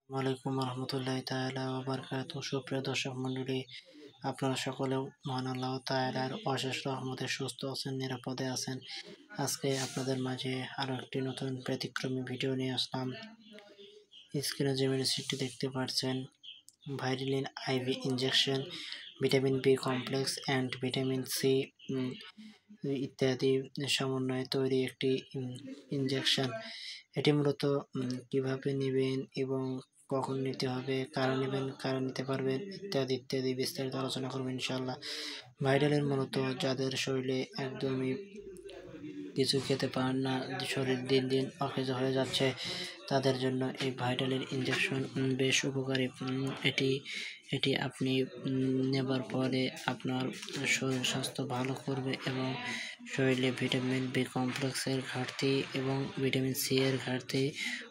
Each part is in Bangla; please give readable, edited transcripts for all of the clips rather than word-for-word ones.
ওয়ালাইকুম রহমতুল্লাহি তাআলা ওয়া বারাকাতুহু। সুপ্রিয় দর্শক মণ্ডলী, আপনারা সকলেও মহান আল্লাহ তাআলার অশেষ রহমতে সুস্থ আছেন, নিরাপদে আছেন। আজকে আপনাদের মাঝে আরো একটি নতুন ব্যতিক্রমী ভিডিও নিয়ে আসলাম। স্ক্রিনে যে মেডিসিনটি দেখতে পাচ্ছেন, ভাইরিলিন IV injection, vitamin B complex and vitamin C ইত্যাদি সমন্বয়ে তৈরি একটি ইনজেকশন। এটি মূলত কিভাবে নেবেন এবং কখন নিতে হবে, কারা নেবেন, কারা নিতে পারবেন, ইত্যাদি ইত্যাদি বিস্তারিত আলোচনা করবেন ইনশাআল্লাহ। ভাইটালিন মূলত যাদের শরীরে একদমই কিছু খেতে পারেন না, শরীর দিন দিন অকেজ হয়ে যাচ্ছে, তাদের জন্য এই ভাইটালিন ইনজেকশন বেশ উপকারী। এটি আপনি নেবার পরে আপনার শরীর স্বাস্থ্য ভালো করবে এবং শরীরে ভিটামিন বি কমপ্লেক্সের ঘাটতি এবং ভিটামিন সি এর ঘাটতি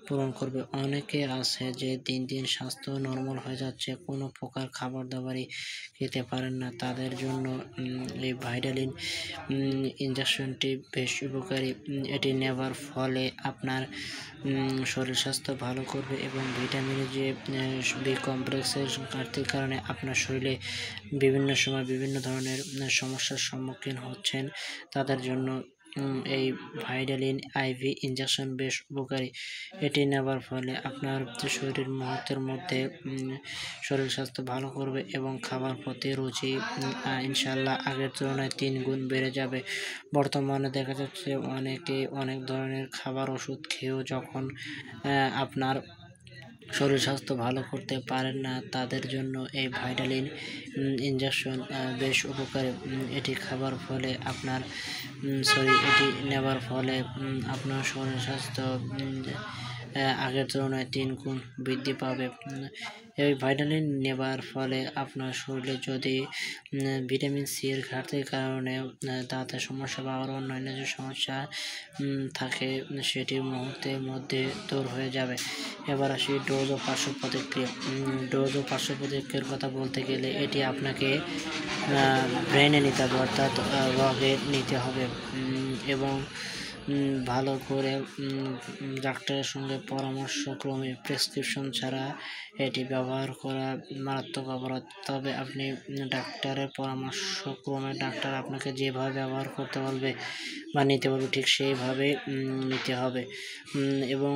পূরণ করবে। অনেকে আছে যে দিন দিন স্বাস্থ্য নর্মাল হয়ে যাচ্ছে, কোনো প্রকার খাবার দাবারই খেতে পারেন না, তাদের জন্য এই ভাইটালিন ইনজেকশনটি বেশ উপকারী। এটি নেবার ফলে আপনার শরীর স্বাস্থ্য ভালো করবে এবং ভিটামিনের যে বি কমপ্লেক্সের ঘাটতির কারণে আপনার শরীরে বিভিন্ন সময় বিভিন্ন ধরনের সমস্যার সম্মুখীন হচ্ছেন, তাদের জন্য এই ভাইটালিন আইভি ইনজেকশন বেশ উপকারী। এটি নেবার ফলে আপনার শরীরের মুহূর্তের মধ্যে শরীর স্বাস্থ্য ভালো করবে এবং খাবার প্রতি রুচি ইনশাল্লাহ আগের তুলনায় 3 গুণ বেড়ে যাবে। বর্তমানে দেখা যাচ্ছে অনেকে অনেক ধরনের খাবার ওষুধ খেয়েও যখন আপনার শরীর স্বাস্থ্য ভালো করতে পারেন না, তাদের জন্য এই ভাইটালিন ইনজেকশন বেশ উপকারী। এটি খাবার ফলে আপনার এটি নেবার ফলে আপনার শরীর স্বাস্থ্য আগের তুলনায় 3 গুণ বৃদ্ধি পাবে। এই ভাইটামিন নেবার ফলে আপনার শরীরে যদি ভিটামিন সি এর ঘাটতির কারণে দাঁতের সমস্যা বা আরও অন্যান্য যে সমস্যা থাকে, সেটি মুহূর্তের মধ্যে দূর হয়ে যাবে। এবার আসি ডোজ ও পার্শ্ব প্রতিক্রিয়া। ডোজ ও পার্শ্ব প্রতিক্রিয়ার কথা বলতে গেলে এটি আপনাকে ব্রেনে নিতে হবে, অর্থাৎ রগে নিতে হবে এবং ভালো করে ডাক্তারের সঙ্গে পরামর্শক্রমে প্রেসক্রিপশন ছাড়া এটি ব্যবহার করা মারাত্মক অপরাধ। তবে আপনি ডাক্তারের পরামর্শক্রমে ডাক্তার আপনাকে যেভাবে ব্যবহার করতে বলবে বা নিতে বলবে ঠিক সেইভাবে নিতে হবে। এবং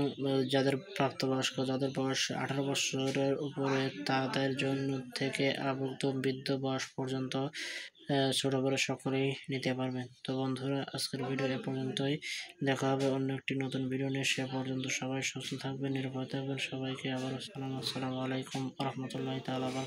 যাদের প্রাপ্তবয়স্ক, যাদের বয়স 18 বছরের উপরে, তাদের জন্য থেকে একদম বৃদ্ধ বয়স পর্যন্ত ছোট বড় সকলেই নিতে পারবেন। তো বন্ধুরা, আজকের ভিডিও এ পর্যন্তই। দেখা হবে অন্য একটি নতুন ভিডিও নিয়ে। সে পর্যন্ত সবাই সুস্থ থাকবেন, নিরাপদ থাকবেন। সবাইকে আবারও আসসালামু আলাইকুম রহমতুল্লাহি তাআলা।